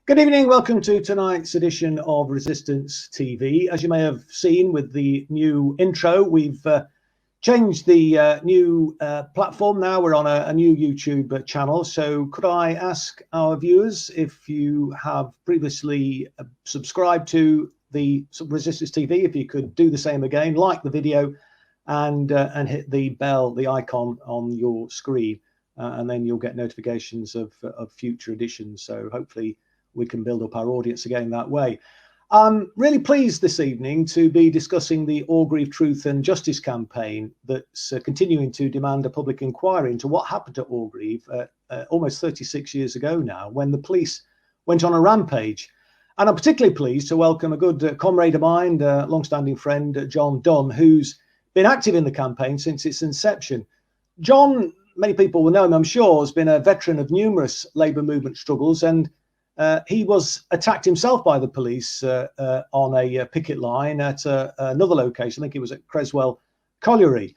Good evening, welcome to tonight's edition of Resistance TV. As you may have seen with the new intro, we've changed the new platform. Now we're on a new YouTube channel. So could I ask our viewers, if you have previously subscribed to the Resistance TV, if you could do the same again, like the video and hit the bell, the icon on your screen, and then you'll get notifications of future editions. So hopefully we can build up our audience again that way. I'm really pleased this evening to be discussing the Orgreave Truth and Justice campaign that's continuing to demand a public inquiry into what happened at Orgreave almost 36 years ago now, when the police went on a rampage. And I'm particularly pleased to welcome a good comrade of mine, long-standing friend, John Dunn, who's been active in the campaign since its inception. John, many people will know him, I'm sure, has been a veteran of numerous labour movement struggles, and he was attacked himself by the police on a picket line at another location. I think it was at Creswell Colliery.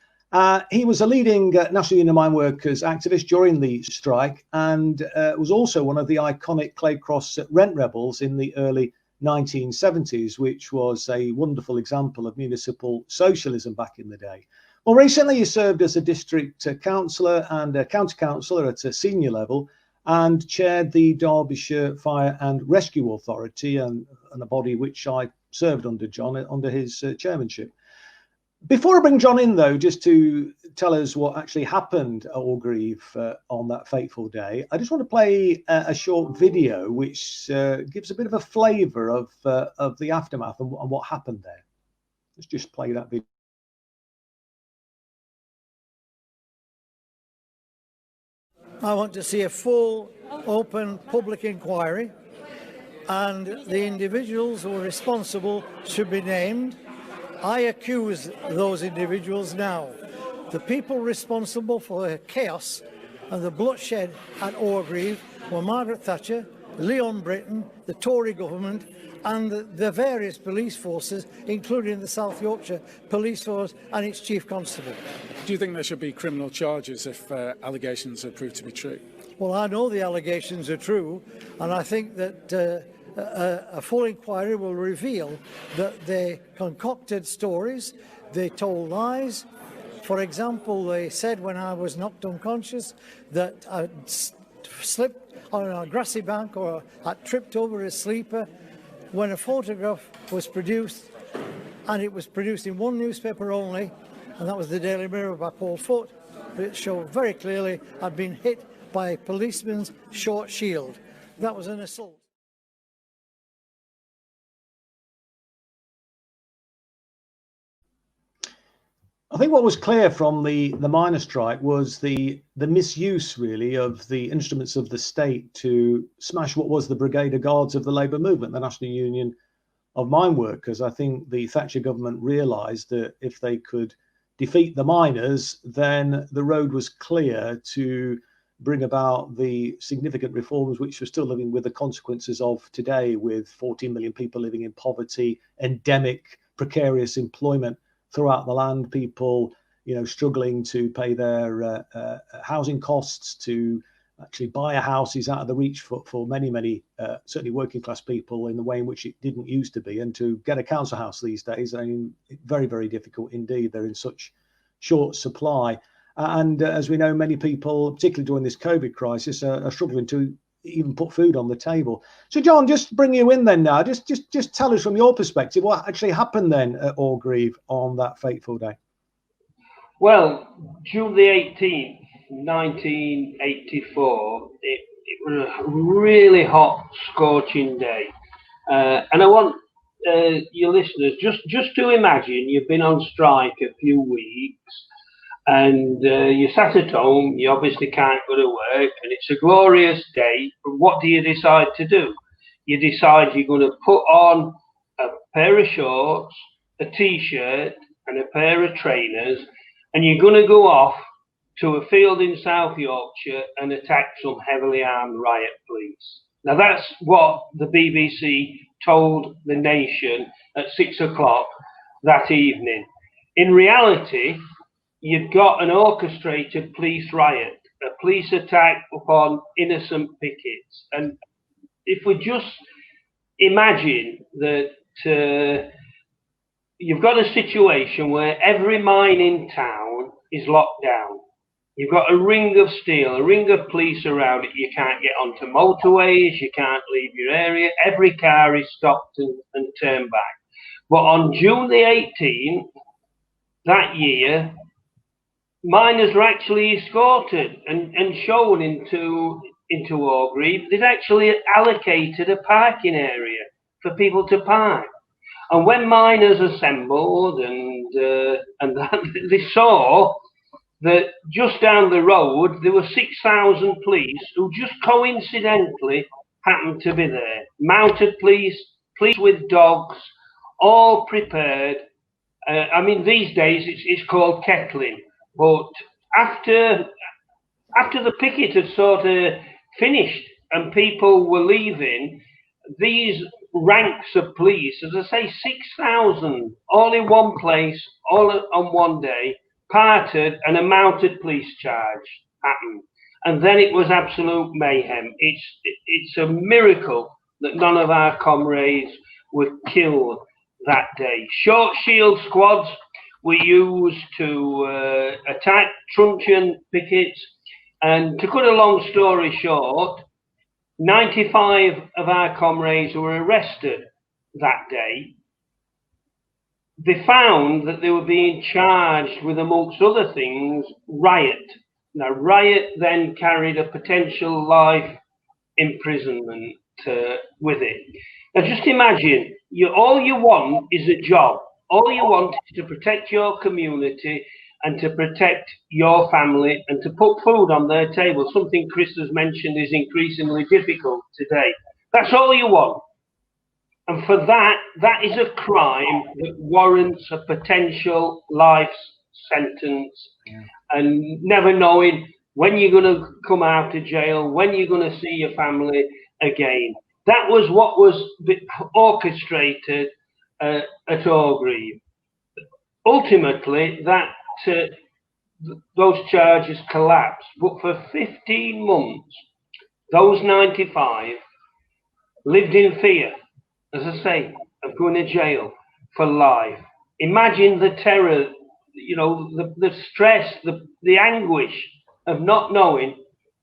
He was a leading National Union of Mineworkers activist during the strike, and was also one of the iconic Claycross rent rebels in the early 1970s, which was a wonderful example of municipal socialism back in the day. Well, recently he served as a district councillor and a county councillor at a senior level, and chaired the Derbyshire Fire and Rescue Authority, and a body which I served under John, under his chairmanship. Before I bring John in, though, just to tell us what actually happened at Orgreave on that fateful day, I just want to play a short video which gives a bit of a flavour of the aftermath and what happened there. Let's just play that video. I want to see a full, open, public inquiry, and the individuals who are responsible should be named. I accuse those individuals now. The people responsible for the chaos and the bloodshed at Orgreave were Margaret Thatcher, Leon Britton, the Tory government, and the various police forces, including the South Yorkshire Police Force and its Chief Constable. Do you think there should be criminal charges if allegations are proved to be true? Well, I know the allegations are true, and I think that a full inquiry will reveal that they concocted stories, they told lies. For example, they said when I was knocked unconscious that I'd slipped on a grassy bank or I'd tripped over a sleeper, when a photograph was produced, and it was produced in one newspaper only, and that was the Daily Mirror by Paul Foote. It showed very clearly I'd been hit by a policeman's short shield. That was an assault. I think what was clear from the miners' strike was the misuse, really, of the instruments of the state to smash what was the Brigade of Guards of the labour movement, the National Union of Mineworkers. I think the Thatcher government realised that if they could defeat the miners, then the road was clear to bring about the significant reforms which we're still living with the consequences of today, with 14 million people living in poverty, endemic precarious employment throughout the land, people, struggling to pay their housing costs, to actually buy a house is out of the reach for many, certainly working class people, in the way in which it didn't used to be. And to get a council house these days, I mean, very, very difficult indeed. They're in such short supply. And as we know, many people, particularly during this COVID crisis, are struggling to even put food on the table. So, John, just bring you in then now. Just tell us from your perspective what actually happened then at Orgreave on that fateful day. Well, June the 18th, 1984, it was a really hot, scorching day. And I want your listeners just to imagine you've been on strike a few weeks, and you sat at home. You obviously can't go to work, and it's a glorious day. But what do you decide to do? You decide you're going to put on a pair of shorts, a t-shirt, and a pair of trainers, and you're going to go off to a field in South Yorkshire and attack some heavily armed riot police. Now, that's what the BBC told the nation at 6 o'clock that evening. In reality, you've got an orchestrated police riot, a police attack upon innocent pickets. And if we just imagine that you've got a situation where every mine in town is locked down. You've got a ring of steel, a ring of police around it. You can't get onto motorways, you can't leave your area. Every car is stopped and turned back. But on June the 18th, that year, miners were actually escorted and shown into Orgreave. They'd actually allocated a parking area for people to park. And when miners assembled and they saw that just down the road there were 6,000 police who just coincidentally happened to be there. Mounted police with dogs, all prepared. I mean, these days it's called kettling. But after the picket had sort of finished and people were leaving, these ranks of police, as I say, 6,000, all in one place, all on one day, parted, and a mounted police charge happened. And then it was absolute mayhem. It's a miracle that none of our comrades were killed that day. Short shield squads were used to attack truncheon pickets, and to cut a long story short, 95 of our comrades were arrested that day. They found that they were being charged with, amongst other things, riot. Now, riot then carried a potential life imprisonment with it. Now, just imagine, all you want is a job. All you want is to protect your community and to protect your family and to put food on their table. Something Chris has mentioned is increasingly difficult today. That's all you want. And for that is a crime that warrants a potential life sentence. Yeah. And never knowing when you're going to come out of jail, when you're going to see your family again. That was what was orchestrated at Orgreave. Ultimately, those charges collapsed. But for 15 months, those 95 lived in fear, as I say, of going to jail for life. Imagine the terror, the stress, the anguish of not knowing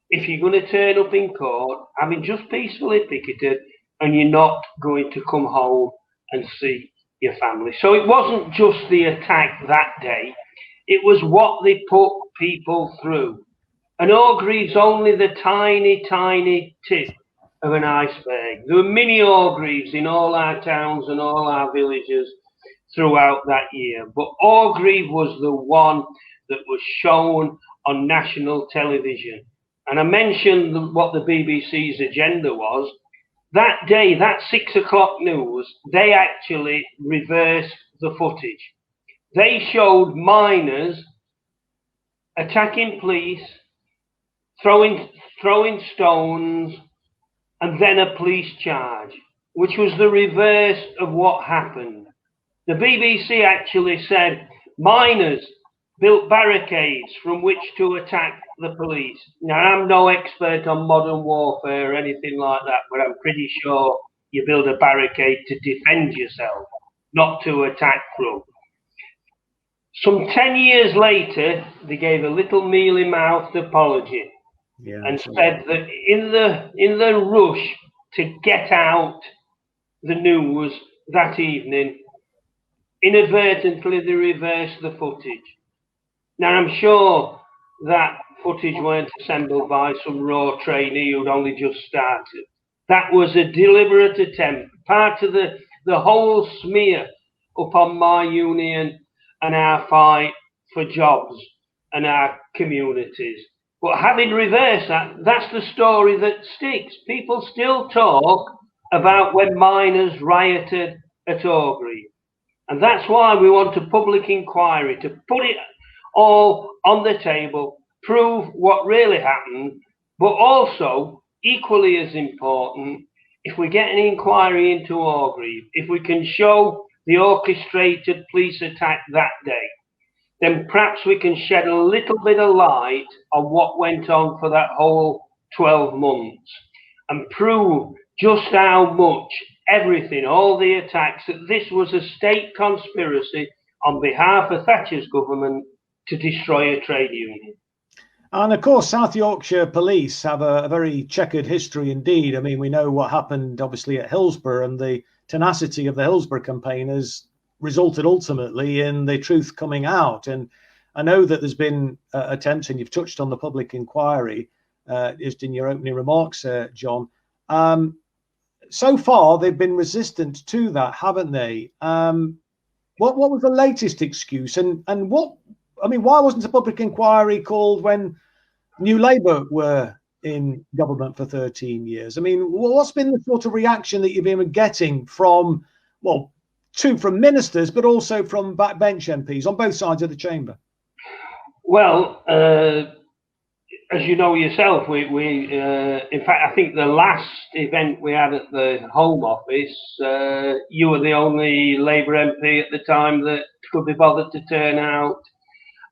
if you're going to turn up in court, having just peacefully picketed, and you're not going to come home and see your family. So it wasn't just the attack that day, it was what they put people through. And Orgreave's only the tiny, tiny tip of an iceberg. There were mini Orgreaves in all our towns and all our villages throughout that year. But Orgreave was the one that was shown on national television. And I mentioned what the BBC's agenda was. That day, that 6 o'clock news, they actually reversed the footage. They showed miners attacking police, throwing stones, and then a police charge, which was the reverse of what happened. The BBC actually said miners built barricades from which to attack the police. Now, I'm no expert on modern warfare or anything like that, but I'm pretty sure you build a barricade to defend yourself, not to attack from. Some 10 years later, they gave a little mealy-mouthed apology and said that in the rush to get out the news that evening, inadvertently they reversed the footage. Now, I'm sure that footage weren't assembled by some raw trainee who'd only just started. That was a deliberate attempt, part of the whole smear upon my union and our fight for jobs and our communities. But having reversed that, that's the story that sticks. People still talk about when miners rioted at Orgreave. And that's why we want a public inquiry, to put it all on the table, prove what really happened, but also, equally as important, if we get an inquiry into Orgreave, if we can show the orchestrated police attack that day, then perhaps we can shed a little bit of light on what went on for that whole 12 months and prove just how much everything, all the attacks, that this was a state conspiracy on behalf of Thatcher's government to destroy a trade union. And of course, South Yorkshire police have a very checkered history indeed. I mean, we know what happened obviously at Hillsborough, and the tenacity of the Hillsborough campaigners resulted ultimately in the truth coming out. And I know that there's been attempts, and you've touched on the public inquiry just in your opening remarks, John. So far, they've been resistant to that, haven't they? What was the latest excuse, and what? I mean, why wasn't a public inquiry called when New Labour were in government for 13 years? I mean, what's been the sort of reaction that you've been getting from, well, from ministers, but also from backbench MPs on both sides of the chamber? Well, as you know yourself, we in fact, I think the last event we had at the Home Office, you were the only Labour MP at the time that could be bothered to turn out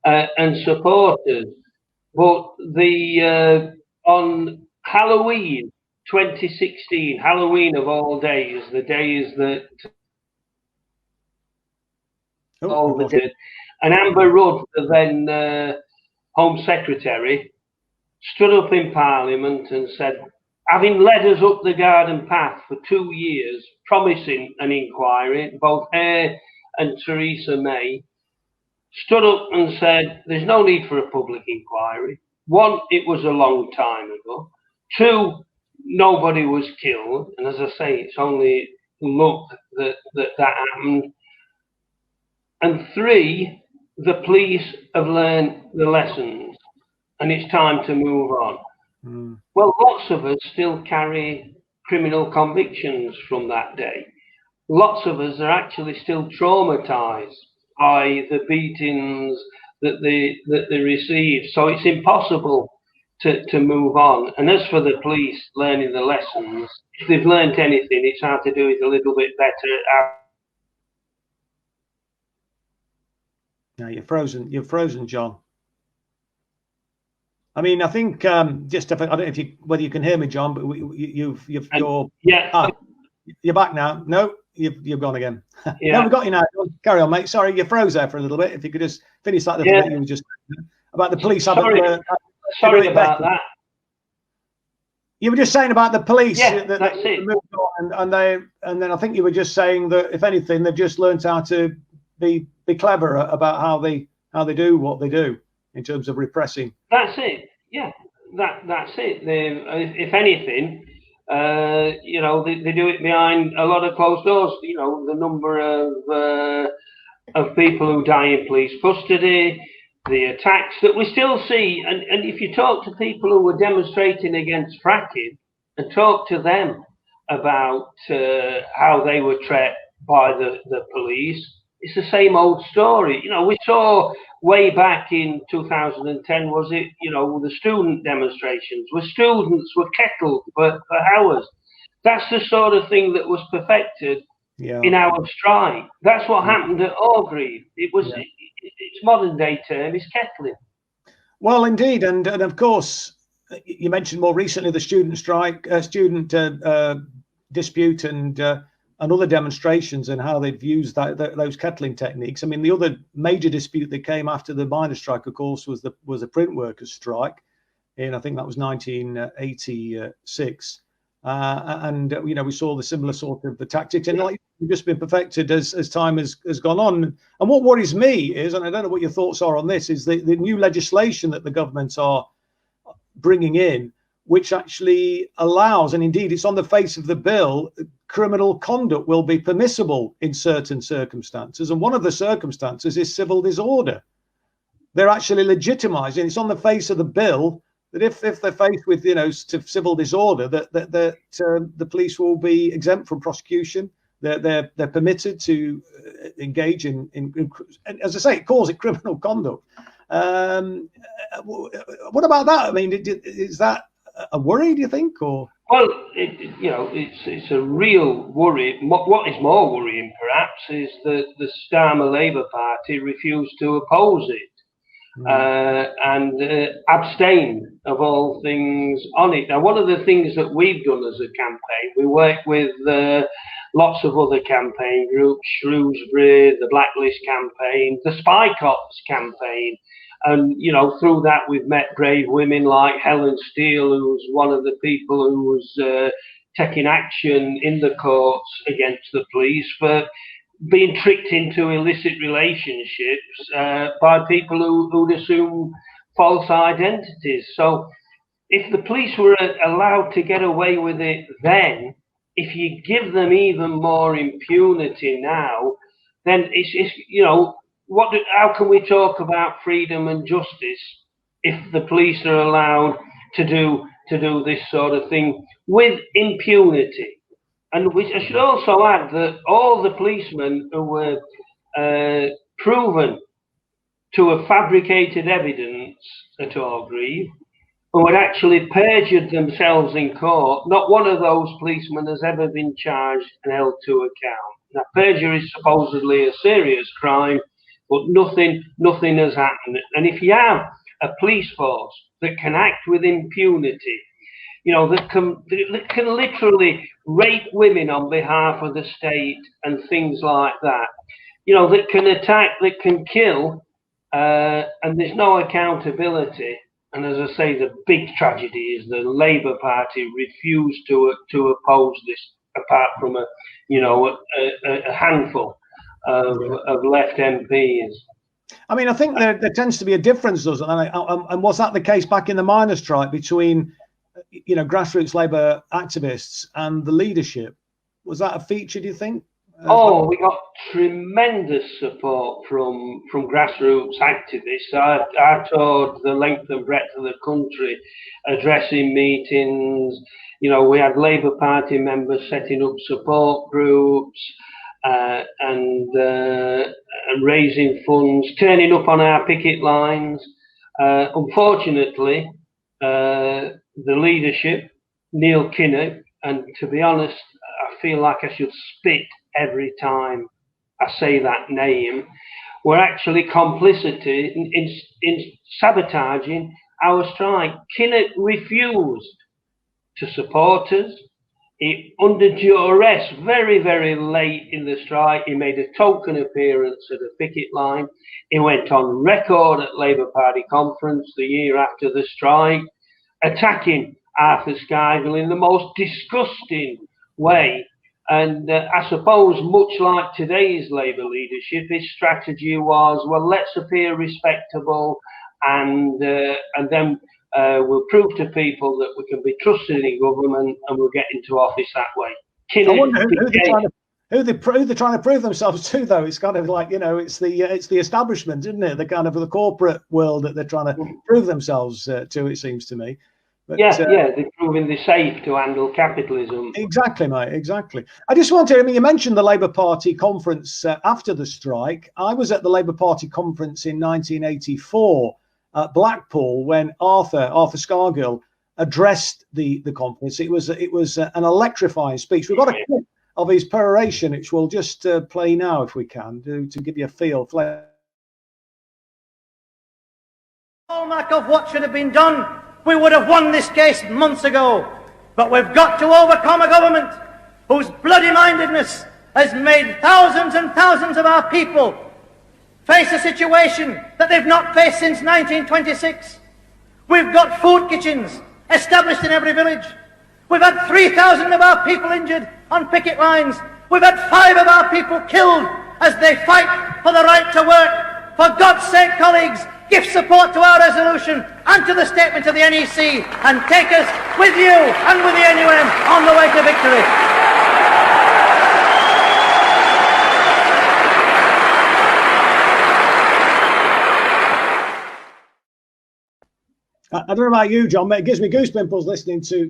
and support us. But on Halloween 2016, Halloween of all days, the days that and Amber Rudd, the then Home Secretary, stood up in Parliament and said, having led us up the garden path for 2 years, promising an inquiry, both her and Theresa May, stood up and said, there's no need for a public inquiry. One, it was a long time ago. Two, nobody was killed. And as I say, it's only luck that happened. And three, the police have learned the lessons and it's time to move on. Mm. Well, lots of us still carry criminal convictions from that day. Lots of us are actually still traumatized by the beatings that they received. So it's impossible to move on. And as for the police learning the lessons, if they've learned anything, it's how to do it a little bit better. No, you're frozen. You're frozen, John. I mean, I think I don't know if whether you can hear me, John, but you're back now. No, you've gone again. Yeah. No, we've got you now. Carry on, mate. Sorry, you froze there for a little bit. If you could just finish that little bit you were just about the police. Sorry about that. You were just saying about the police. Yeah, that's it. And then I think you were just saying that if anything, they've just learned how to be clever about how they do what they do in terms of repressing. That's it. Yeah, that's it. If anything, they do it behind a lot of closed doors. You know, the number of people who die in police custody, the attacks that we still see. And if you talk to people who were demonstrating against fracking and talk to them about how they were treated by the police, it's the same old story. You know, we saw way back in 2010, was it, the student demonstrations, where students were kettled for hours. That's the sort of thing that was perfected in our strike. That's what happened at Orgreave. Its modern day term is kettling. Well, indeed. And of course, you mentioned more recently the student strike, student dispute and other demonstrations and how they've used those kettling techniques. I mean, the other major dispute that came after the miners' strike, of course, was the print workers' strike in, I think that was 1986. And we saw the similar sort of the tactics, and like just been perfected as time has gone on. And what worries me is, and I don't know what your thoughts are on this, is the new legislation that the government are bringing in, which actually allows, and indeed it's on the face of the bill, criminal conduct will be permissible in certain circumstances. And one of the circumstances is civil disorder. They're actually legitimizing, it's on the face of the bill, that if they're faced with, civil disorder, that the police will be exempt from prosecution. They're permitted to engage in, as I say, it calls it criminal conduct. What about that? I mean, is that a worry, do you think, or? Well, it's a real worry. What is more worrying, perhaps, is that the Starmer Labour Party refused to oppose it. and abstained of all things on it. Now, one of the things that we've done as a campaign, we work with lots of other campaign groups, Shrewsbury, the Blacklist campaign, the Spy Cops campaign. And, you know, through that, we've met brave women like Helen Steele, who's one of the people who was taking action in the courts against the police for being tricked into illicit relationships by people who'd assume false identities. So if the police were allowed to get away with it then, if you give them even more impunity now, then it's you know, how can we talk about freedom and justice if the police are allowed to do this sort of thing with impunity? And I should also add that all the policemen who were proven to have fabricated evidence at Orgreave, who had actually perjured themselves in court, not one of those policemen has ever been charged and held to account. Now, perjury is supposedly a serious crime, but nothing has happened. And if you have a police force that can act with impunity, you know, that can literally rape women on behalf of the state and things like that, you know, that can attack, that can kill, and there's no accountability. And as I say, the big tragedy is the Labour Party refused to oppose this, apart from a handful of left MPs. I mean, I think there tends to be a difference, doesn't there? And was that the case back in the miners' strike between, you know, grassroots Labour activists and the leadership? Was that a feature, do you think? Oh, we got tremendous support from grassroots activists. I toured the length and breadth of the country, addressing meetings. You know, we had Labour Party members setting up support groups and raising funds, turning up on our picket lines. Unfortunately, the leadership, Neil Kinnock, and to be honest, I feel like I should spit every time I say that name, were actually complicit in sabotaging our strike. Kinnock refused to support us. He, under duress, very, very late in the strike, he made a token appearance at a picket line. He went on record at Labour Party conference the year after the strike, attacking Arthur Skyville in the most disgusting way. And I suppose, much like today's Labour leadership, his strategy was, well, let's appear respectable, and then we'll prove to people that we can be trusted in government, and we'll get into office that way. I wonder who they're trying to prove themselves to, though. It's kind of like, you know, it's the establishment, isn't it? The kind of the corporate world that they're trying to prove themselves to, it seems to me. But, they're proving they're safe to handle capitalism. Exactly, mate, exactly. I just wanted, I mean, you mentioned the Labour Party conference after the strike. I was at the Labour Party conference in 1984 at Blackpool when Arthur Scargill addressed the conference. It was an electrifying speech. We've got a clip of his peroration, which we'll just play now if we can, to give you a feel. Hallmark of what should have been done. We would have won this case months ago, but we've got to overcome a government whose bloody-mindedness has made thousands and thousands of our people face a situation that they've not faced since 1926. We've got food kitchens established in every village. We've had 3,000 of our people injured on picket lines. We've had 5 of our people killed as they fight for the right to work. For God's sake, colleagues, give support to our resolution and to the statement of the NEC, and take us with you and with the NUM on the way to victory. I don't know about you, John, but it gives me goosepimples listening to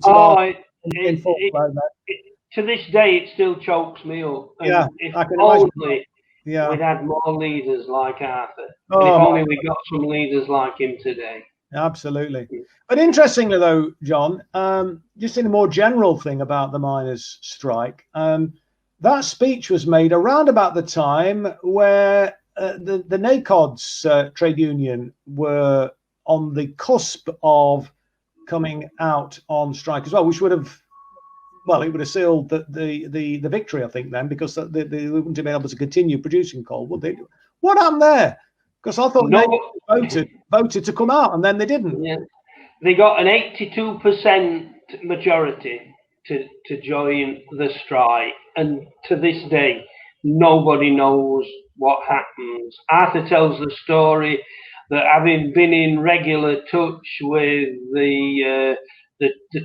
to this day, it still chokes me up. And yeah, if I can only imagine. we'd had more leaders like Arthur. And if only we got some leaders like him today. Absolutely. But interestingly, though, John, just in a more general thing about the miners' strike, that speech was made around about the time where the NACOD's trade union were on the cusp of coming out on strike as well, which would have, well, it would have sealed the victory, I think, then, because they wouldn't have been able to continue producing coal, would they? What happened there? Because I thought NACOD voted to come out, and then they didn't. Yeah. They got an 82% majority to join the strike, and to this day, nobody knows what happens. Arthur tells the story that, having been in regular touch with the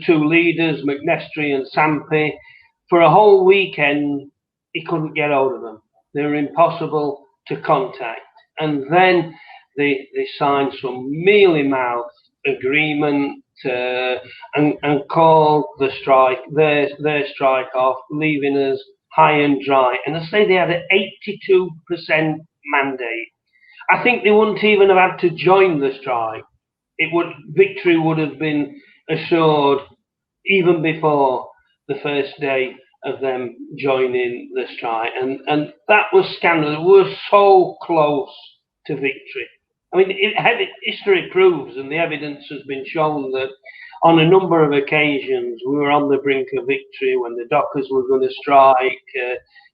two leaders, McNestry and Sampy, for a whole weekend, he couldn't get hold of them. They were impossible to contact. And then they signed some mealy-mouthed agreement and called the strike, their strike off, leaving us high and dry. And I say they had an 82% mandate. I think they wouldn't even have had to join the strike. Victory would have been assured even before the first day of them joining the strike. And that was scandalous. We were so close to victory. I mean, history proves, and the evidence has been shown, that on a number of occasions we were on the brink of victory when the dockers were going to strike,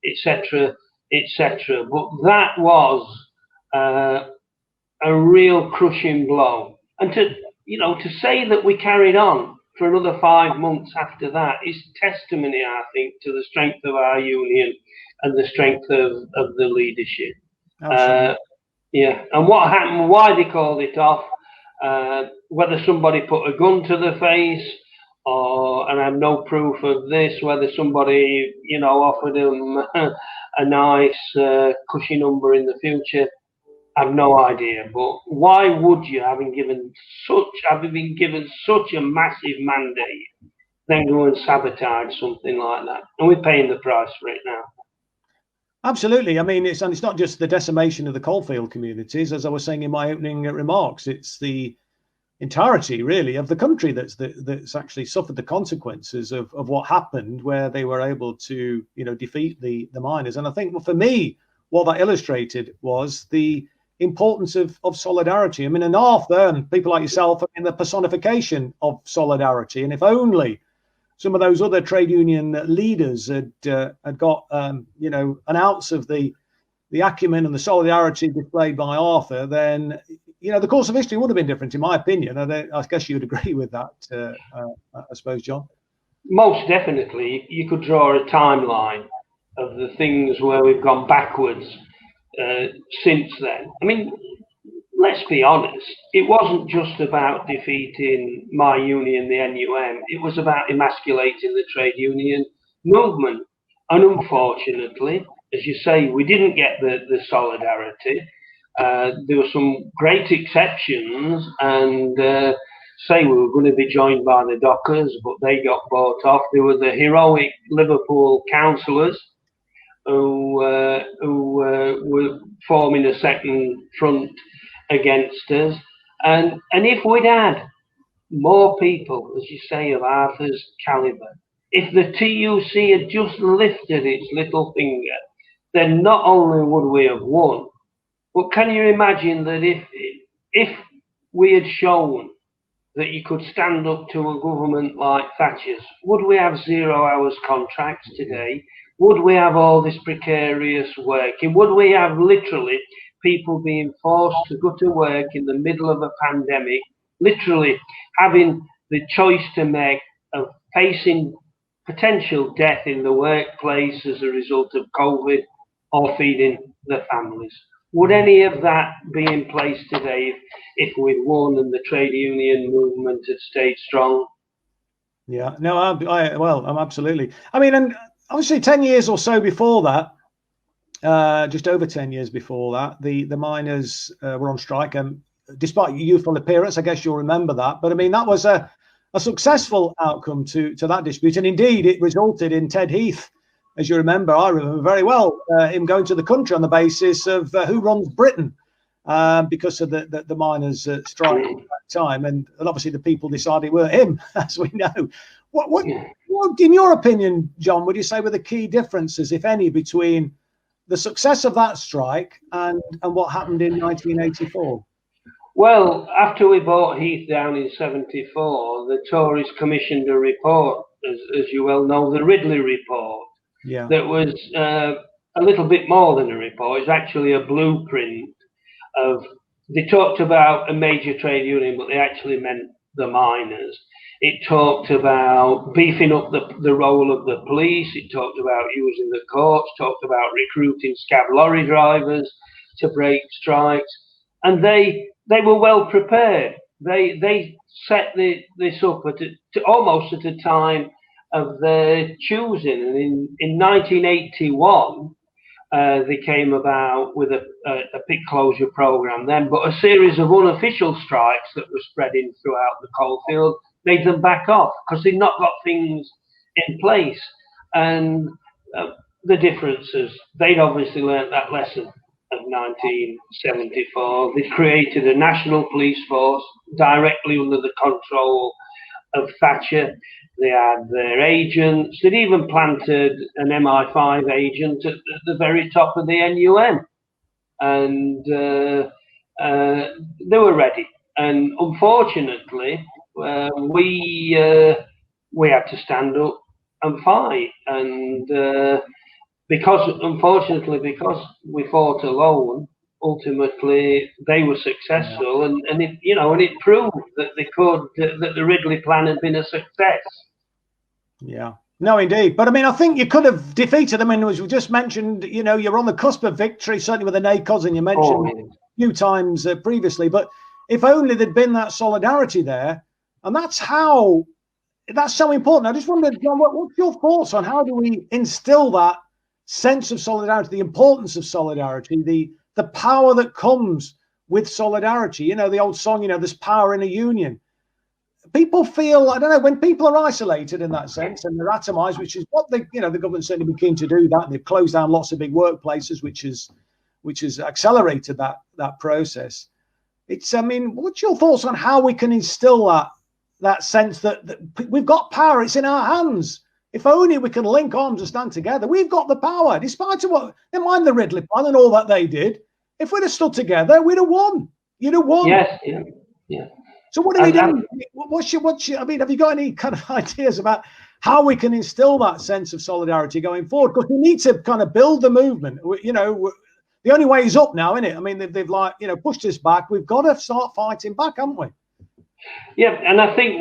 etc., etc. But that was a real crushing blow. And to say that we carried on for another 5 months after that is testimony, I think, to the strength of our union and the strength of the leadership. Yeah, and what happened, why they called it off, whether somebody put a gun to the face, and I have no proof of this, whether somebody, offered them a nice cushy number in the future, I have no idea. But why would you, having been given such a massive mandate, then go and sabotage something like that? And we're paying the price for it now. Absolutely. I mean, it's not just the decimation of the coalfield communities, as I was saying in my opening remarks. It's the entirety, really, of the country that's actually suffered the consequences of what happened, where they were able to, defeat the miners. And I think, for me, what that illustrated was the importance of solidarity. I mean, and Arthur and people like yourself are in the personification of solidarity. And if only some of those other trade union leaders had got an ounce of the acumen and the solidarity displayed by Arthur, then the course of history would have been different, in my opinion. I guess you'd agree with that, I suppose, John. Most definitely. You could draw a timeline of the things where we've gone backwards since then. I mean, let's be honest, it wasn't just about defeating my union, the NUM. It was about emasculating the trade union movement. And unfortunately, as you say, we didn't get the solidarity. There were some great exceptions, and say we were going to be joined by the dockers, but they got bought off. There were the heroic Liverpool councillors who were forming a second front against us, and if we'd had more people, as you say, of Arthur's calibre, if the TUC had just lifted its little finger, then not only would we have won, but can you imagine that if we had shown that you could stand up to a government like Thatcher's, would we have 0 hours contracts today? Would we have all this precarious working? Would we have literally people being forced to go to work in the middle of a pandemic, literally having the choice to make of facing potential death in the workplace as a result of COVID, or feeding their families? Would any of that be in place today if we'd won and the trade union movement had stayed strong? Yeah, no, I'm absolutely. I mean, and obviously 10 years or so before that, just over 10 years before that, the miners were on strike, and despite your youthful appearance, I guess you'll remember that. But I mean, that was a successful outcome to that dispute, and indeed it resulted in Ted Heath, as you remember, I remember very well, him going to the country on the basis of who runs Britain, because of the miners' strike at that time, and obviously the people decided it were him, as we know. What, in your opinion, John, would you say were the key differences, if any, between the success of that strike and what happened in 1984? Well, after we brought Heath down in '74, the Tories commissioned a report, as you well know, the Ridley report. Yeah. That was a little bit more than a report. It's actually a blueprint of. They talked about a major trade union, but they actually meant the miners. It talked about beefing up the role of the police. It talked about using the courts. Talked about recruiting scab lorry drivers to break strikes, and they were well prepared. They set this up almost at a time of their choosing, and in 1981 they came about with a pit closure program then, but a series of unofficial strikes that were spreading throughout the coalfield made them back off because they'd not got things in place. And the differences, they'd obviously learnt that lesson of 1974. They created a national police force directly under the control of Thatcher. They had their agents. They'd even planted an MI5 agent at the very top of the NUN. And they were ready. And unfortunately, we had to stand up and fight. And unfortunately, because we fought alone, ultimately they were successful, and it proved that that the Ridley plan had been a success. Yeah, no, indeed. But I mean, I think you could have defeated them. I mean, as we just mentioned, you're on the cusp of victory, certainly with the NACOs, and you mentioned a few times previously. But if only there'd been that solidarity there, and that's so important. I just wondered, John, what's your thoughts on how do we instill that sense of solidarity, the importance of solidarity, the power that comes with solidarity? The old song, there's power in a union. People feel, I don't know, when people are isolated in that sense and they're atomized, which is what the government's certainly been keen to do that, and they've closed down lots of big workplaces, which has accelerated that process. I mean, what's your thoughts on how we can instill that sense that we've got power, it's in our hands? If only we can link arms and stand together, we've got the power, despite of what, never mind the Ridley plan and all that they did. If we'd have stood together, we'd have won. You'd have won. Yes, yeah. So what do we do? What's your, I mean, have you got any kind of ideas about how we can instill that sense of solidarity going forward? Because we need to kind of build the movement. The only way is up now, isn't it? I mean, they've pushed us back. We've got to start fighting back, haven't we? Yeah, and I think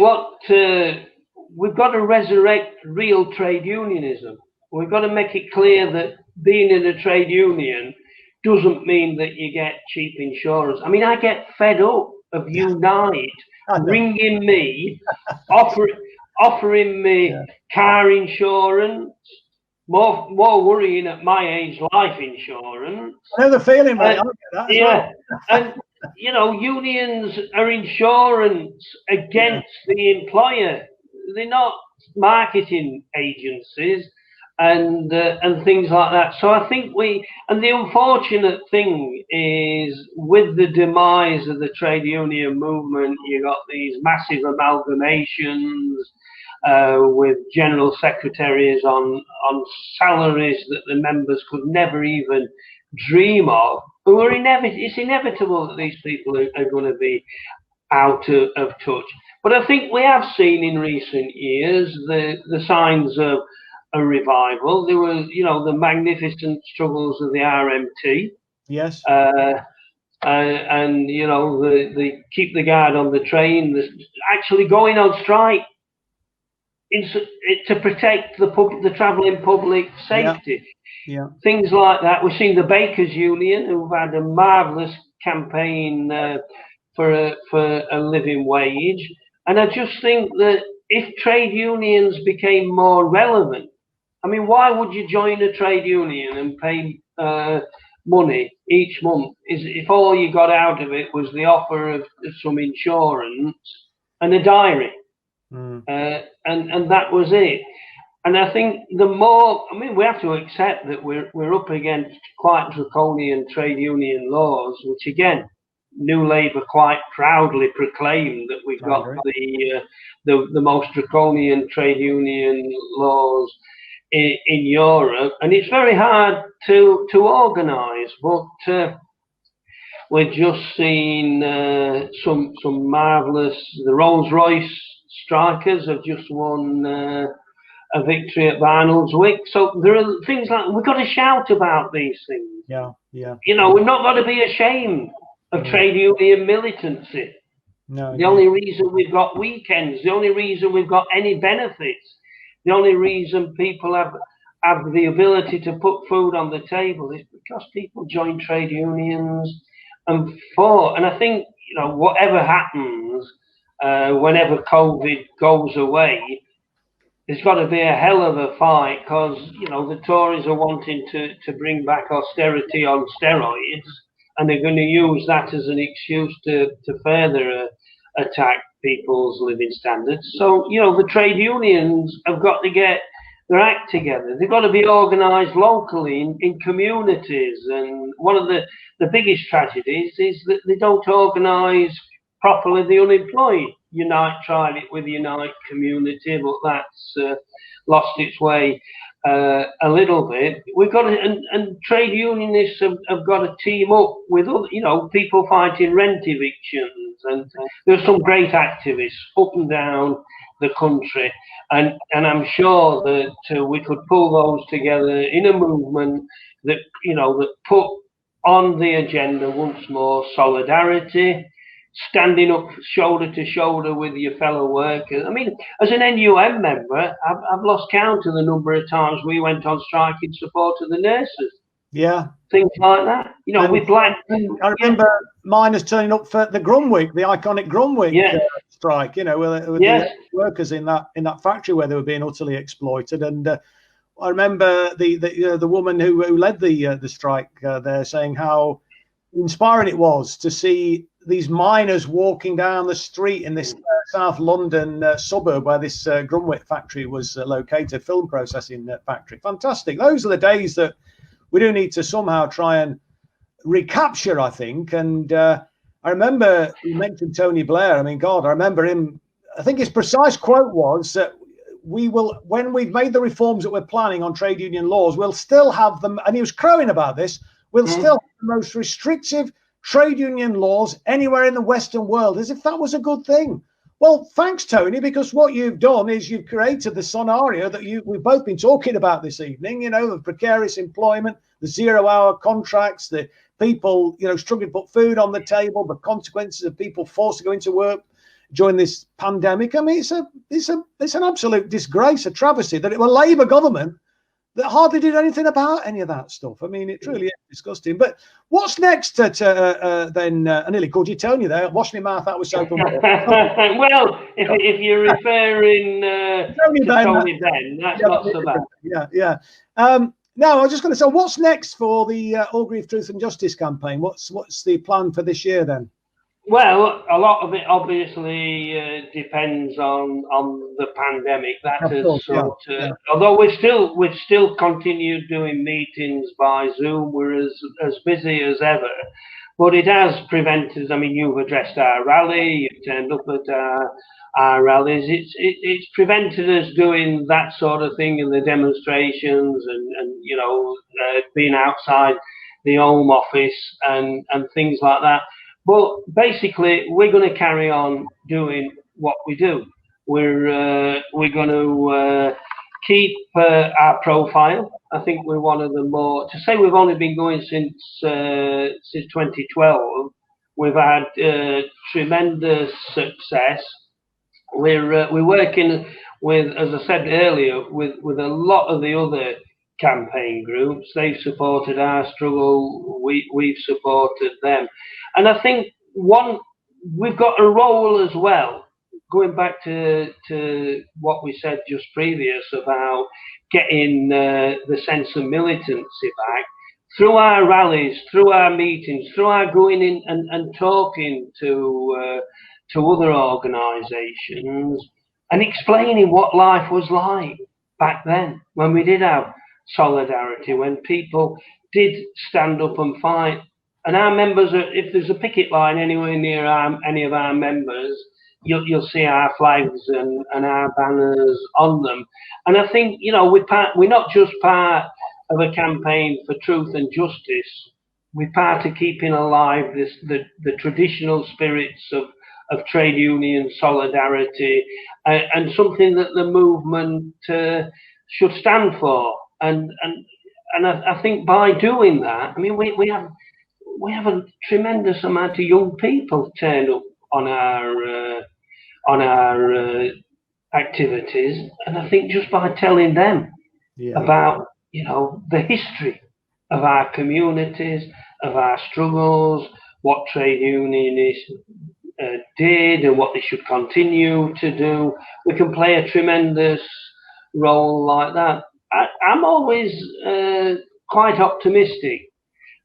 we've got to resurrect real trade unionism. We've got to make it clear that being in a trade union doesn't mean that you get cheap insurance. I mean, I get fed up of Unite ringing me, offering me car insurance, more worrying at my age, life insurance. I know the feeling, mate. I get that as well. And unions are insurance against the employer. They're not marketing agencies and things like that. So I think and the unfortunate thing is, with the demise of the trade union movement, you got these massive amalgamations with general secretaries on salaries that the members could never even dream of. It's inevitable that these people are going to be out of touch. But I think we have seen in recent years the signs of a revival. There was, the magnificent struggles of the RMT. Yes. And the keep the guard on the train, actually going on strike to protect the travelling public safety. Yeah. Things like that. We've seen the Bakers Union, who've had a marvellous campaign for a living wage. And I just think that if trade unions became more relevant, I mean, why would you join a trade union and pay money each month if all you got out of it was the offer of some insurance and a diary? And that was it. And I think we have to accept that we're up against quite draconian trade union laws, which again, New Labour quite proudly proclaimed that we've got the most draconian trade union laws in Europe, and it's very hard to organise. But we're just seeing some marvellous. The Rolls-Royce strikers have just won a victory at Barnoldswick. So there are things like we've got to shout about these things. Yeah, yeah. You know, we're not got to be ashamed of trade union militancy. No. The only reason we've got weekends, the only reason we've got any benefits, the only reason people have the ability to put food on the table is because people join trade unions and fought. And I think, you know, whatever happens, whenever COVID goes away, there's got to be a hell of a fight, because, you know, the Tories are wanting to bring back austerity on steroids, and they're going to use that as an excuse to further attack people's living standards. So, you know, the trade unions have got to get their act together. They've got to be organised locally in communities. And one of the biggest tragedies is that they don't organise properly the unemployed. Unite tried it with Unite Community, but that's lost its way a little bit. We've got to, and trade unionists have got to team up with other, you know, people fighting rent evictions, and there's some great activists up and down the country, and I'm sure that we could pull those together in a movement that, you know, that put on the agenda once more solidarity, standing up shoulder to shoulder with your fellow workers. I mean, as an NUM member, I've lost count of the number of times we went on strike in support of the nurses. Yeah. Things like that. You know, with black. I remember miners turning up for the Grumwick, the iconic Grumwick strike, you know, with the workers in that factory where they were being utterly exploited. And I remember the woman who led the strike there saying how inspiring it was to see these miners walking down the street in this South London suburb where this Grumwick factory was located, film processing factory. Fantastic. Those are the days that we do need to somehow try and recapture, I think. And I remember you mentioned Tony Blair. I mean, God, I remember him. I think his precise quote was that we will, when we've made the reforms that we're planning on trade union laws, we'll still have them. And he was crowing about this. We'll still have the most restrictive trade union laws anywhere in the Western world, as if that was a good thing. Well, thanks, Tony, because what you've done is you've created the scenario that we've both been talking about this evening, you know, the precarious employment, the 0-hour contracts, the people, you know, struggling to put food on the table, the consequences of people forced to go into work during this pandemic. I mean, it's an absolute disgrace, a travesty that it was a Labour government that hardly did anything about any of that stuff. I mean, it really is disgusting. But what's next then? I nearly called you Tony there. Wash my mouth out with soap and water. Well, if you're referring to Tony Benn, that's not so bad. Yeah. Now, I was just going to say, what's next for the Orgreave Truth and Justice campaign? What's the plan for this year then? Well, a lot of it obviously depends on the pandemic. That has although we've still continued doing meetings by Zoom. We're as busy as ever, but it has prevented. I mean, you've addressed our rally. You've turned up at our rallies. It's prevented us doing that sort of thing in the demonstrations and you know, being outside the Home Office and things like that. But basically, we're going to carry on doing what we do. We're going to keep our profile. I think we're one of the more. To say we've only been going since 2012, we've had tremendous success. We're working with, as I said earlier, with a lot of the other campaign groups. They've supported our struggle. We've supported them. And I think we've got a role as well, going back to what we said just previous about getting the sense of militancy back through our rallies, through our meetings, through our going in and talking to other organisations and explaining what life was like back then when we did have solidarity, when people did stand up and fight. And our members, if there's a picket line anywhere near any of our members, you'll see our flags and our banners on them. And I think, you know, we're not just part of a campaign for truth and justice. We're part of keeping alive the traditional spirits of trade union solidarity, and something that the movement should stand for. And I think by doing that, I mean, we have a tremendous amount of young people turn up on our activities, and I think just by telling them about, you know, the history of our communities, of our struggles, what trade unionists did and what they should continue to do, we can play a tremendous role like that. I'm always quite optimistic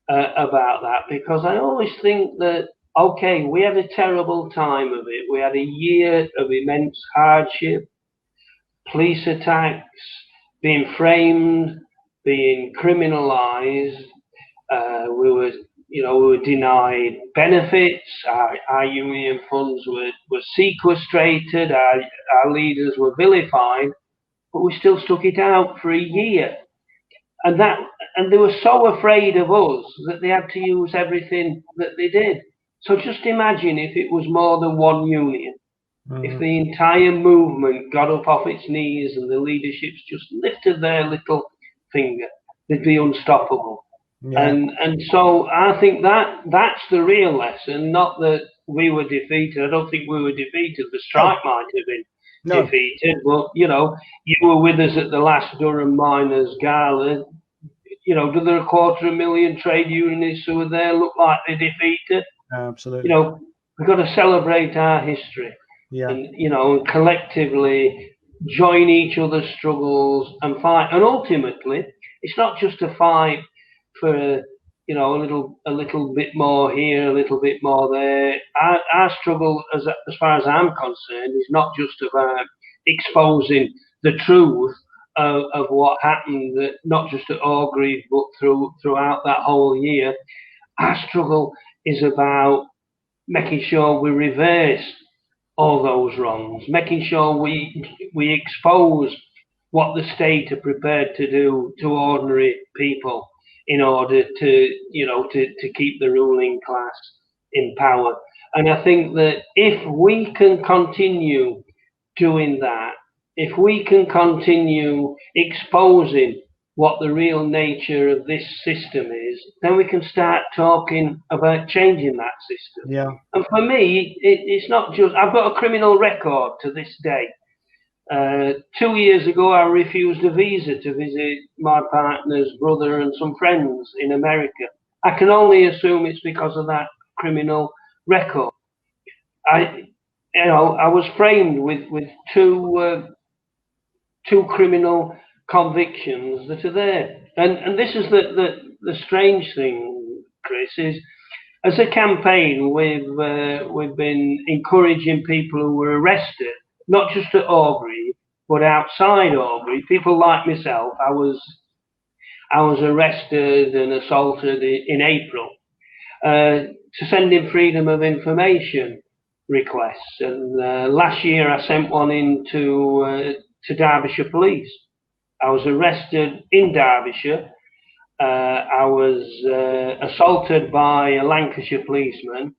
about that, because I always think that, okay, we had a terrible time of it. We had a year of immense hardship, police attacks, being framed, being criminalised. We were denied benefits. Our union funds were sequestrated. Our leaders were vilified, but we still stuck it out for a year. And they were so afraid of us that they had to use everything that they did. So just imagine if it was more than one union, if the entire movement got up off its knees and the leaderships just lifted their little finger, they'd be unstoppable. Yeah. And so I think that's the real lesson, not that we were defeated. I don't think we were defeated. The strike might have been defeated, but, you know, you were with us at the last Durham Miners Gala. You know, do there 250,000 trade unionists who were there look like they're defeated? Absolutely. You know, we've got to celebrate our history. Yeah. And, you know, collectively join each other's struggles and fight. And ultimately, it's not just a fight for, you know, a little bit more here, a little bit more there. Our struggle, as far as I'm concerned, is not just about exposing the truth of what happened, not just at Orgreave, but throughout that whole year. Our struggle is about making sure we reverse all those wrongs, making sure we expose what the state are prepared to do to ordinary people in order to, you know, to keep the ruling class in power. And I think that if we can continue doing that, if we can continue exposing what the real nature of this system is, then we can start talking about changing that system. Yeah. And for me, it's not just, I've got a criminal record to this day. 2 years ago, I refused a visa to visit my partner's brother and some friends in America. I can only assume it's because of that criminal record. I was framed with two criminal convictions that are there. And this is the strange thing, Chris, is as a campaign, we've been encouraging people who were arrested, not just at Orgreave, but outside Orgreave. People like myself, I was arrested and assaulted in April, to send in freedom of information requests. And last year I sent one in to Derbyshire Police. I was arrested in Derbyshire. I was assaulted by a Lancashire policeman,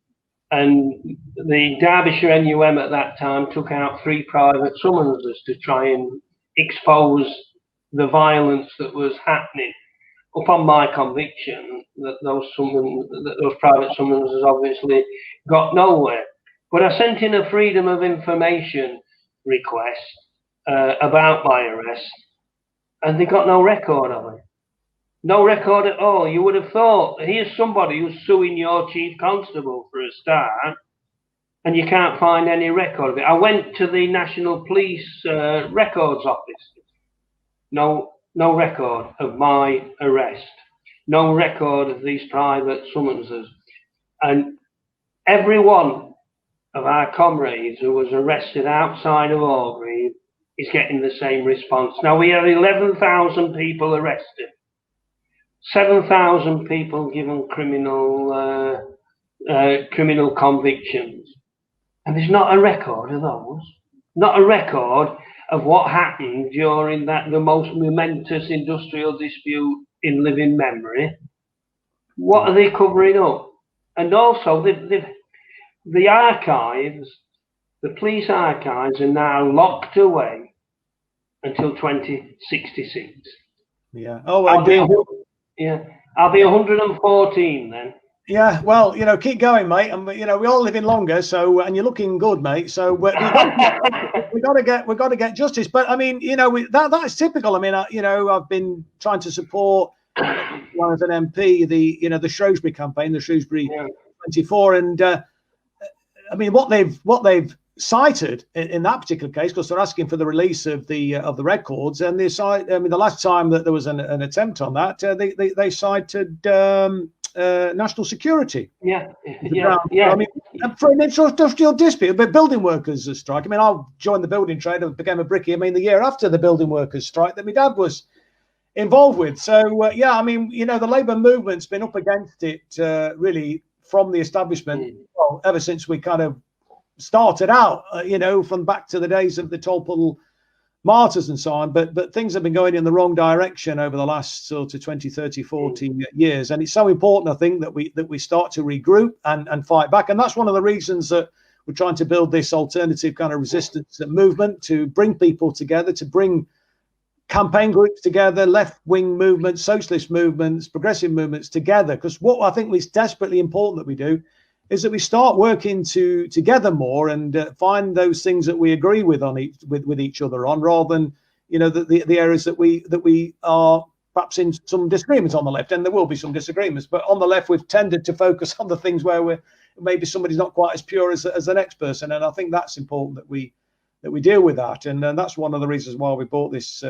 and the Derbyshire NUM at that time took out 3 private summonses to try and expose the violence that was happening. Upon my conviction that those private summonses obviously got nowhere. But I sent in a freedom of information request about my arrest, and they got no record of it. No record at all. You would have thought, here's somebody who's suing your chief constable for a start, and you can't find any record of it. I went to the National Police Records Office. No record of my arrest. No record of these private summonses. And every one of our comrades who was arrested outside of Orgreave is getting the same response. Now, we had 11,000 people arrested. 7,000 people given criminal convictions, And there's not a record of those. Not a record of what happened during the most momentous industrial dispute in living memory. What are they covering up? And also, the archives, the police archives, are now locked away until 2066. Yeah. Oh, well, I'll be 114 then. Yeah, well, keep going, mate. And we all living longer, so, and you're looking good, mate. So we got to get justice. But I mean, that's typical. I mean, I've been trying to support one as an MP, the Shrewsbury campaign, the Shrewsbury 24, and I mean, what they've cited in that particular case, because they're asking for the release of the records, and the last time that there was an attempt on that, they cited national security. Yeah. I mean, for an industrial dispute, but building workers strike. I mean, I joined the building trade and became a brickie. I mean, the year after the building workers strike that my dad was involved with. So I mean, the Labour movement's been up against it really from the establishment. Well, ever since we kind of started out, from back to the days of the Tolpuddle martyrs and so on, but things have been going in the wrong direction over the last sort of 20, 30, 40 years, and it's so important, I think, that we start to regroup and fight back. And that's one of the reasons that we're trying to build this alternative kind of resistance movement, to bring people together, to bring campaign groups together, left-wing movements, socialist movements, progressive movements together, because what I think is desperately important that we do is that we start working together more and find those things that we agree with with each other on, rather than the areas that we are perhaps in some disagreements on the left, and there will be some disagreements. But on the left, we've tended to focus on the things where maybe somebody's not quite as pure as the next person, and I think that's important that we deal with that, and that's one of the reasons why we brought this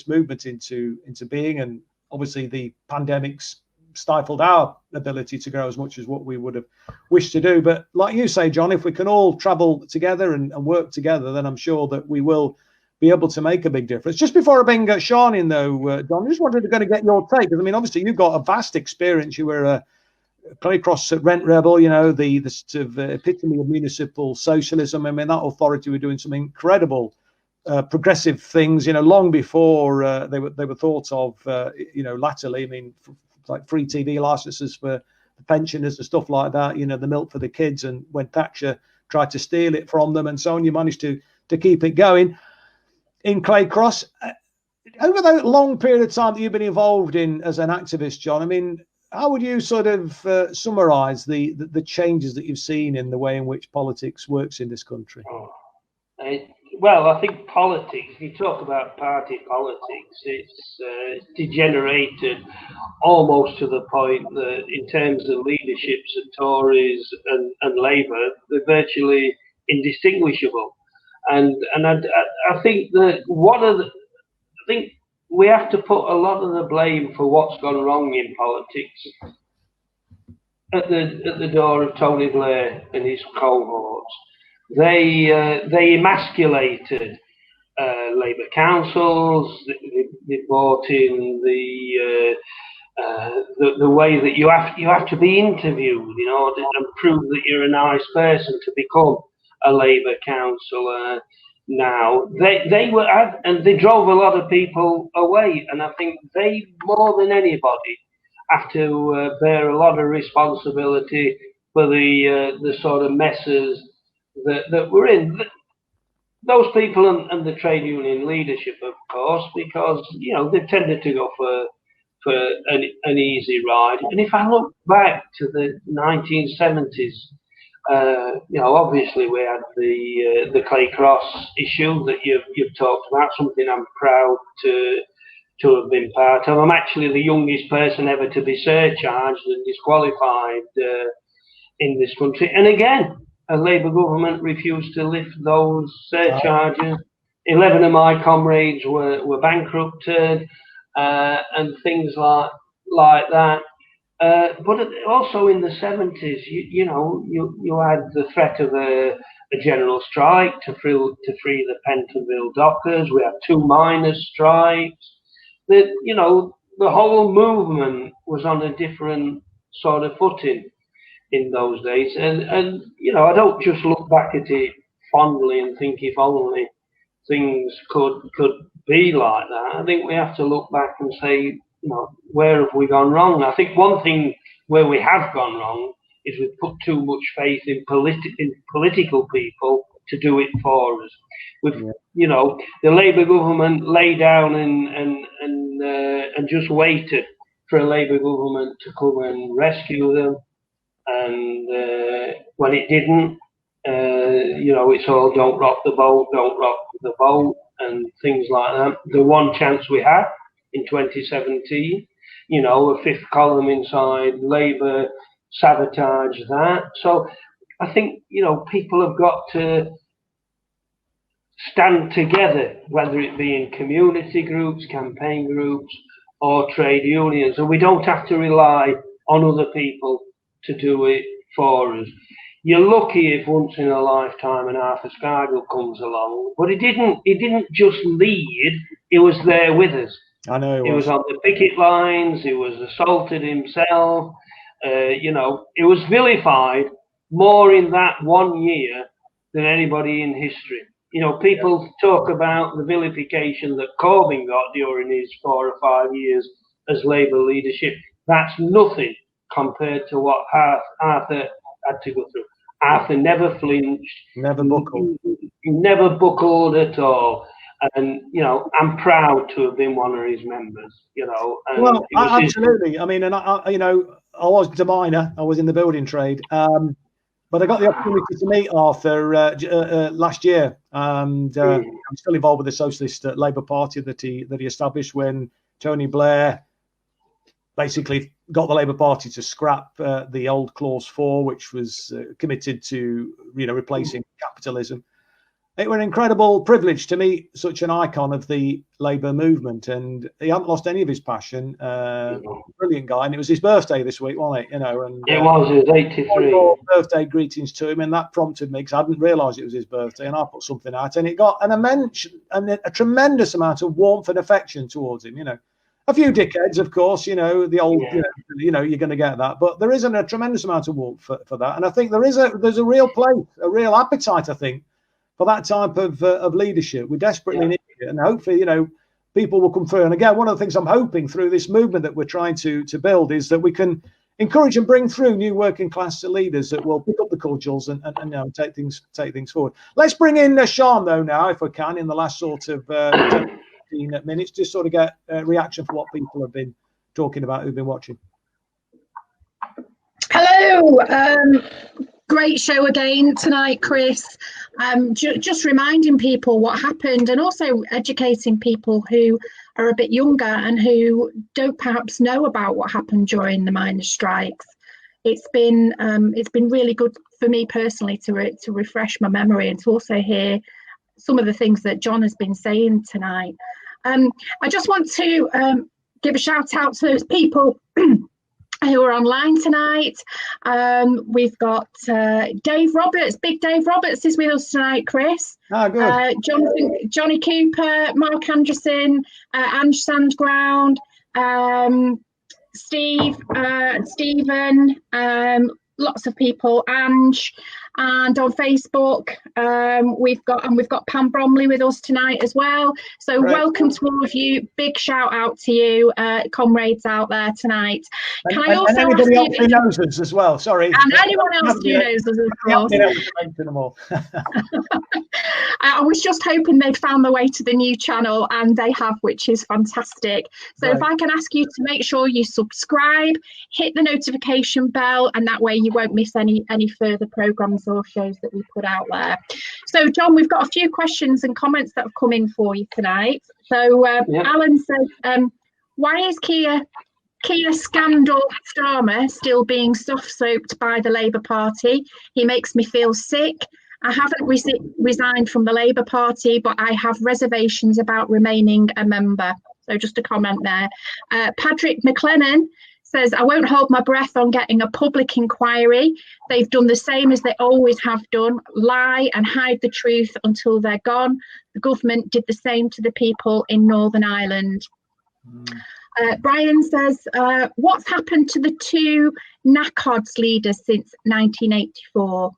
movement into being. And obviously, the pandemic's stifled our ability to grow as much as what we would have wished to do. But like you say, John, if we can all travel together and work together, then I'm sure that we will be able to make a big difference. Just before I bring Sean in, though, Don, I just wanted to get your take, because I mean, obviously you've got a vast experience. You were a Claycross rent rebel, the sort of epitome of municipal socialism. I mean, that authority were doing some incredible progressive things, long before they were thought of, latterly. I mean, like free TV licenses for the pensioners and stuff like that, the milk for the kids, and when Thatcher tried to steal it from them and so on, you managed to keep it going in Claycross. Over that long period of time that you've been involved in as an activist, John, I mean, how would you sort of summarize the changes that you've seen in the way in which politics works in this country? Well, I think politics, if you talk about party politics, it's degenerated almost to the point that in terms of leaderships of Tories and Labour, they're virtually indistinguishable. And I think that I think we have to put a lot of the blame for what's gone wrong in politics at the door of Tony Blair and his cohorts. They emasculated Labour councils. They brought in the way that you have to be interviewed in order to prove that you're a nice person to become a Labour councillor. Now they were, and they drove a lot of people away. And I think they, more than anybody, have to bear a lot of responsibility for the sort of messes that we're in. Those people and the trade union leadership, of course, because they've tended to go for an easy ride. And if I look back to the 1970s, obviously we had the Claycross issue that you've talked about, something I'm proud to have been part of. I'm actually the youngest person ever to be surcharged and disqualified in this country. And again, a Labour government refused to lift those surcharges. 11 of my comrades were bankrupted and things like that. But also in the 70s, you had the threat of a general strike to free the Pentonville dockers. We had 2 miners' strikes. The whole movement was on a different sort of footing. in those days. And you know, I don't just look back at it fondly and think if only things could be like that. I think we have to look back and say, you know, where have we gone wrong? I think one thing where we have gone wrong is we've put too much faith in political people to do it for us. We've, you know, the Labour government lay down and just waited for a Labour government to come and rescue them, and when it didn't, you know, it's all don't rock the boat, and things like that. The one chance we had in 2017, you know, a fifth column inside Labour sabotaged that. So I think, you know, people have got to stand together, whether it be in community groups, campaign groups, or trade unions, and we don't have to rely on other people to do it for us. You're lucky if once in a lifetime an Arthur Scargill comes along, but he didn't just lead, he was there with us. I know he was on the picket lines, he was assaulted himself, you know, he was vilified more in that 1 year than anybody in history. You know, people talk about the vilification that Corbyn got during his 4 or 5 years as Labour leadership. That's nothing compared to what Arthur had to go through. Arthur never flinched. Never buckled. He never buckled at all. And, you know, I'm proud to have been one of his members, you know. And well, absolutely. I mean, and I, you know, I was a miner. I was in the building trade. But I got the opportunity to meet Arthur last year, and I'm still involved with the Socialist Labour Party that he established when Tony Blair basically got the Labour Party to scrap the old Clause 4, which was committed to, you know, replacing capitalism. It was an incredible privilege to meet such an icon of the Labour movement, and he hadn't lost any of his passion. Brilliant guy, and it was his birthday this week, wasn't it? You know, and it was 83. Birthday greetings to him, and that prompted me because I didn't realise it was his birthday, and I put something out, and it got a tremendous amount of warmth and affection towards him. You know, a few dickheads, of course. You know, the old, you know, you're going to get that, but there isn't a tremendous amount of warmth for that, and I think there's a real place, a real appetite, I think, for that type of leadership. We desperately need it, and hopefully, you know, people will come through. And again, one of the things I'm hoping through this movement that we're trying to build is that we can encourage and bring through new working class leaders that will pick up the cudgels and you know, take things forward. Let's bring in Sean though now, if we can, in the last sort of 10, 15 minutes, just sort of get a reaction for what people have been talking about who've been watching. Hello. Great show again tonight, Chris. Just reminding people what happened, and also educating people who are a bit younger and who don't perhaps know about what happened during the miners' strikes. It's been really good for me personally to refresh my memory and to also hear some of the things that John has been saying tonight. I just want to give a shout out to those people who are online tonight. We've got Dave Roberts. Big Dave Roberts is with us tonight, Chris. Oh, good. Johnny Cooper, Mark Anderson, Ange Sandground, Stephen, lots of people, Ange, and on Facebook we've got Pam Bromley with us tonight as well. So right. Welcome to all of you. Big shout out to you, comrades out there tonight. Can I also and anybody else who knows us as well? Sorry, and anyone else who knows us, of course. I was just hoping they'd found their way to the new channel, and they have, which is fantastic. So right. If I can ask you to make sure you subscribe, hit the notification bell, and that way you won't miss any further programs or shows that we put out there. So John, we've got a few questions and comments that have come in for you tonight. So Alan says, why is Keir Scandal Starmer still being soft-soaped by the Labour Party? He makes me feel sick. I haven't resigned from the Labour Party, but I have reservations about remaining a member. So just a comment there. Patrick McLennan says, I won't hold my breath on getting a public inquiry. They've done the same as they always have done, lie and hide the truth until they're gone. The government did the same to the people in Northern Ireland. Brian says, what's happened to the two NACODS leaders since 1984?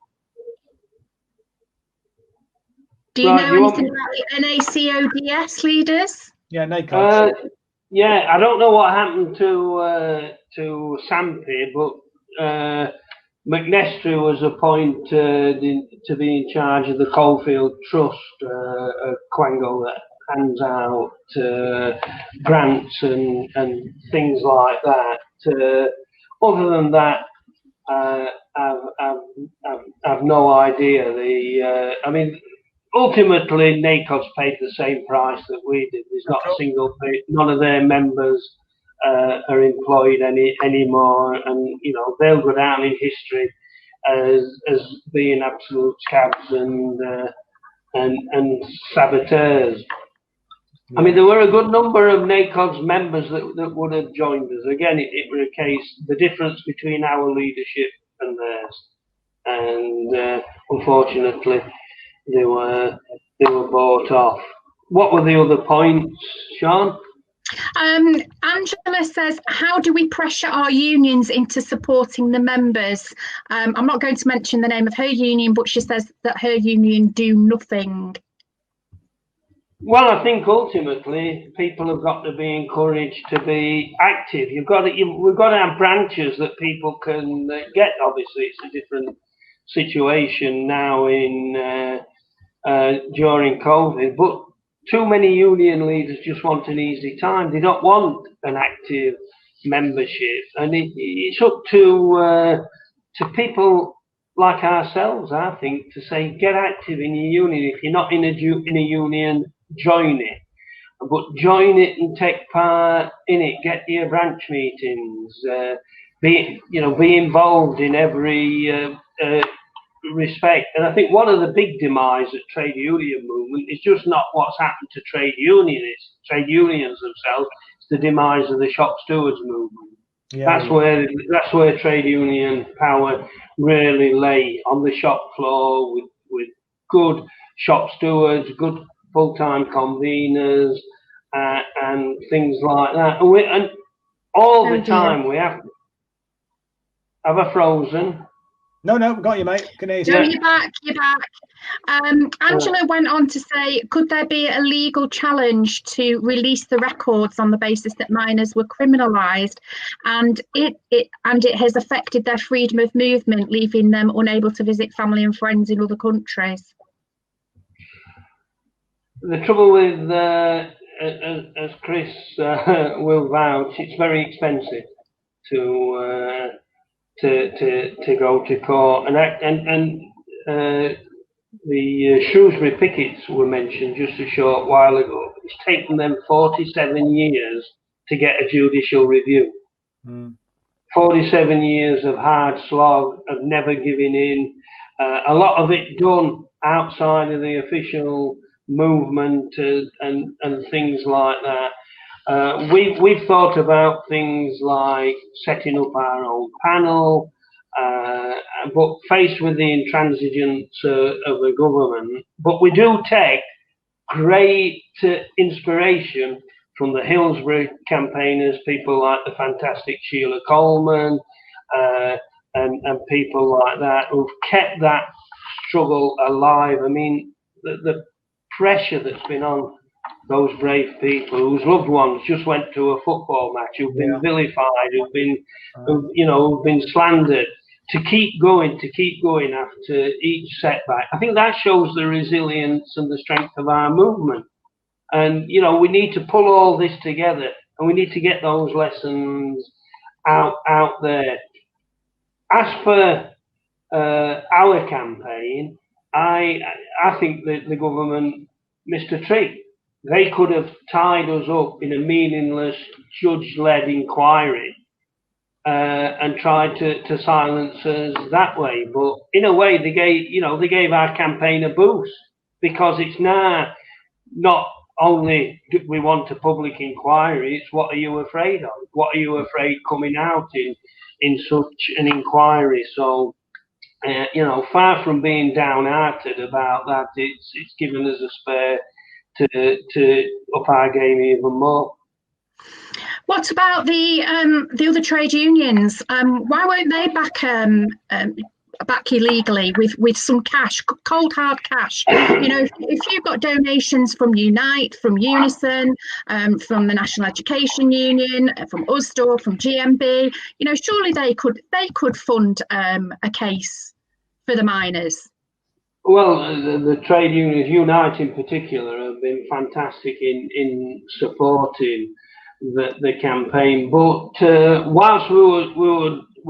Do you know anything about the NACODS leaders? Yeah, NACODS. Yeah, I don't know what happened to Sampy, but McNestry was appointed to be in charge of the Coalfield Trust, Quango, that hands out grants and things like that. Other than that, I've no idea. I mean, ultimately, NACODS paid the same price that we did. There's not a single, none of their members are employed anymore, and you know they'll go down in history as being absolute scabs and saboteurs. I mean, there were a good number of NACODS members that would have joined us. Again, it was a case, the difference between our leadership and theirs, and unfortunately, they were bought off. What were the other points, Sean? Angela says, how do we pressure our unions into supporting the members? I'm not going to mention the name of her union, but she says that her union do nothing. Well, I think ultimately people have got to be encouraged to be active. We've got to have branches that people can get. Obviously, it's a different situation now during COVID, but too many union leaders just want an easy time. They don't want an active membership, and it's up to people like ourselves, I think, to say get active in your union. If you're not in a union, join it, but join it and take part in it. Get to your branch meetings. Be involved in every respect. And I think one of the big demise of trade union movement is just not what's happened to trade unions themselves. It's the demise of the shop stewards movement. Yeah, that's where trade union power really lay, on the shop floor with good shop stewards, good full-time conveners, and things like that. And all the time we have I frozen. No, got you, mate. Can hear you. No, you're back. Angela went on to say, could there be a legal challenge to release the records on the basis that minors were criminalised, and it has affected their freedom of movement, leaving them unable to visit family and friends in other countries? The trouble with, as Chris will vouch, it's very expensive to go to court, and the Shrewsbury pickets were mentioned just a short while ago. It's taken them 47 years to get a judicial review. 47 years of hard slog, of never giving in. A lot of it done outside of the official movement and things like that. We've thought about things like setting up our own panel, but faced with the intransigence of the government. But we do take great inspiration from the Hillsborough campaigners, people like the fantastic Sheila Coleman, and people like that who've kept that struggle alive. I mean, the pressure that's been on those brave people whose loved ones just went to a football match, who've been vilified, who've been slandered, to keep going after each setback. I think that shows the resilience and the strength of our movement. And we need to pull all this together, and we need to get those lessons out there. As for our campaign, I think that the government missed a trick. They could have tied us up in a meaningless judge-led inquiry and tried to silence us that way. But in a way, they gave our campaign a boost, because it's now not only do we want a public inquiry, it's what are you afraid of? What are you afraid coming out in such an inquiry? So, far from being downhearted about that, it's given us a spur to up our game even more. What about the other trade unions? Why won't they back you legally with some cash, cold hard cash? You know, if you've got donations from Unite, from Unison, from the National Education Union, from USDOR, from GMB, you know, surely they could fund a case for the miners. Well, the trade unions, Unite in particular, have been fantastic in supporting the campaign. But whilst we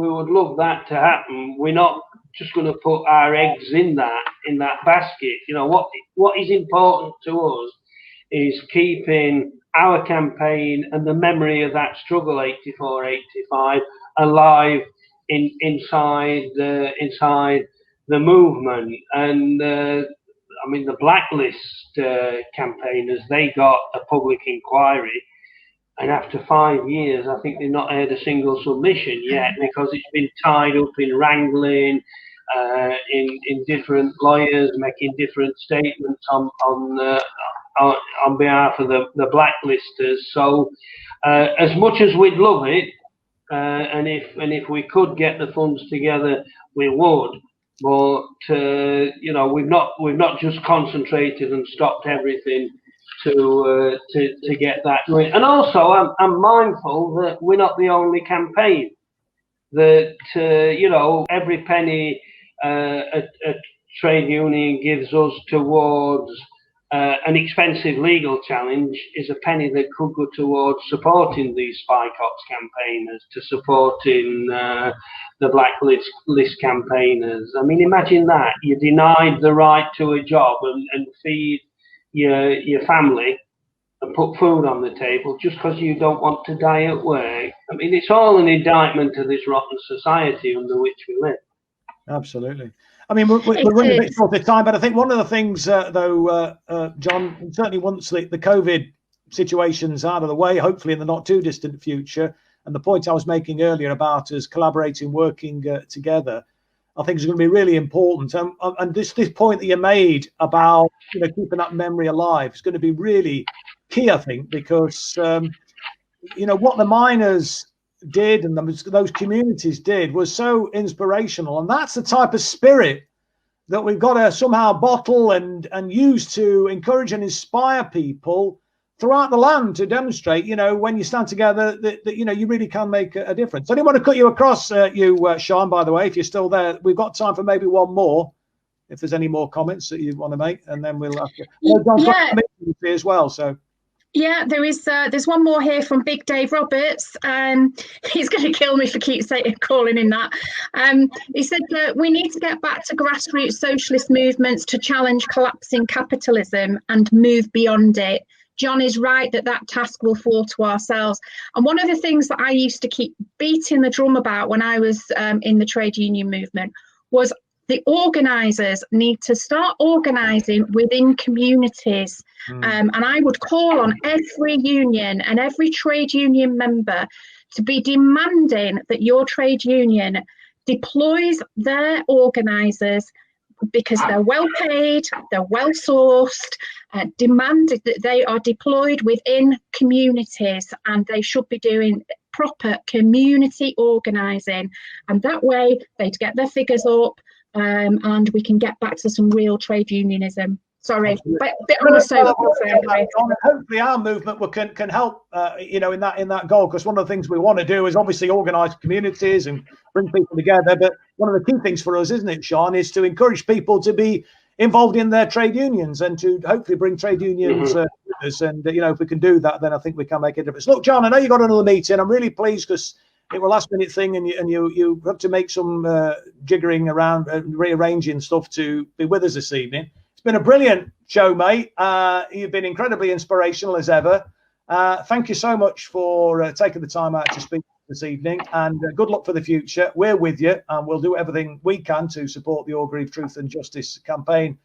would love that to happen, we're not just going to put our eggs in that basket. You know, what is important to us is keeping our campaign and the memory of that struggle 84-85 alive inside the movement. And I mean, the blacklist campaigners, they got a public inquiry, and after 5 years, I think they've not heard a single submission yet, because it's been tied up in wrangling, in different lawyers making different statements on behalf of the blacklisters. So as much as we'd love it, and if we could get the funds together, we would. But you know, we've not just concentrated and stopped everything to get that going. And also, I'm mindful that we're not the only campaign. That you know, every penny a trade union gives us towards an expensive legal challenge is a penny that could go towards supporting these Spike Ops campaigners, to supporting the blacklist campaigners. I mean, imagine that. You're denied the right to a job and feed your family and put food on the table just because you don't want to die at work. I mean, it's all an indictment of this rotten society under which we live. Absolutely. I mean, we're running a bit short of time, but I think one of the things, though, John, certainly once the COVID situation's out of the way, hopefully in the not too distant future, and the point I was making earlier about us collaborating, working together, I think is going to be really important. And this point that you made about, you know, keeping that memory alive is going to be really key, I think, because you know, what the miners did and those communities did was so inspirational, and that's the type of spirit that we've got to somehow bottle and use to encourage and inspire people throughout the land to demonstrate, you know, when you stand together, that you know, you really can make a difference. I didn't want to cut you across, Sean, by the way, if you're still there. We've got time for maybe one more, if there's any more comments that you want to make, and then we'll have to. John's got as well, so. Yeah, there's one more here from Big Dave Roberts. He's going to kill me for calling in that. He said that we need to get back to grassroots socialist movements to challenge collapsing capitalism and move beyond it. John is right that task will fall to ourselves. And one of the things that I used to keep beating the drum about when I was in the trade union movement was the organisers need to start organising within communities. And I would call on every union and every trade union member to be demanding that your trade union deploys their organisers, because they're well paid, they're well sourced, demanded that they are deployed within communities, and they should be doing proper community organising. And that way they'd get their figures up, and we can get back to some real trade unionism. Sorry, but bit on the soapbox. Hopefully our movement can help, you know, in that goal, because one of the things we want to do is obviously organise communities and bring people together. But one of the key things for us, isn't it, Sean, is to encourage people to be involved in their trade unions and to hopefully bring trade unions with us. And you know, if we can do that, then I think we can make a difference. Look, John, I know you got another meeting. I'm really pleased because it was a last minute thing, and you had to make some jiggering around, rearranging stuff to be with us this evening. It's been a brilliant show, mate. You've been incredibly inspirational as ever. Thank you so much for taking the time out to speak this evening, and good luck for the future. We're with you, and we'll do everything we can to support the Orgreave Truth and Justice campaign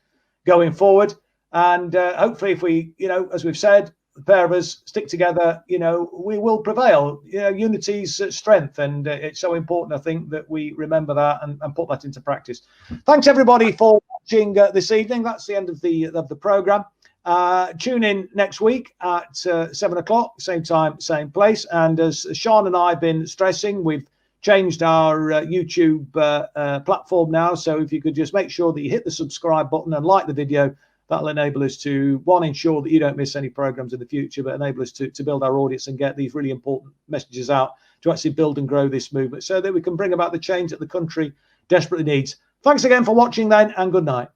going forward. And hopefully, if we, you know, as we've said, the pair of us stick together, you know, we will prevail. You know, unity's strength, and it's so important, I think, that we remember that and put that into practice. Thanks everybody for watching this evening. That's the end of the program. Tune in next week at 7 o'clock, same time, same place. And as Sean and I have been stressing, we've changed our YouTube platform now. So if you could just make sure that you hit the subscribe button and like the video, that'll enable us to, one, ensure that you don't miss any programs in the future, but enable us to build our audience and get these really important messages out to actually build and grow this movement so that we can bring about the change that the country desperately needs. Thanks again for watching then, and good night.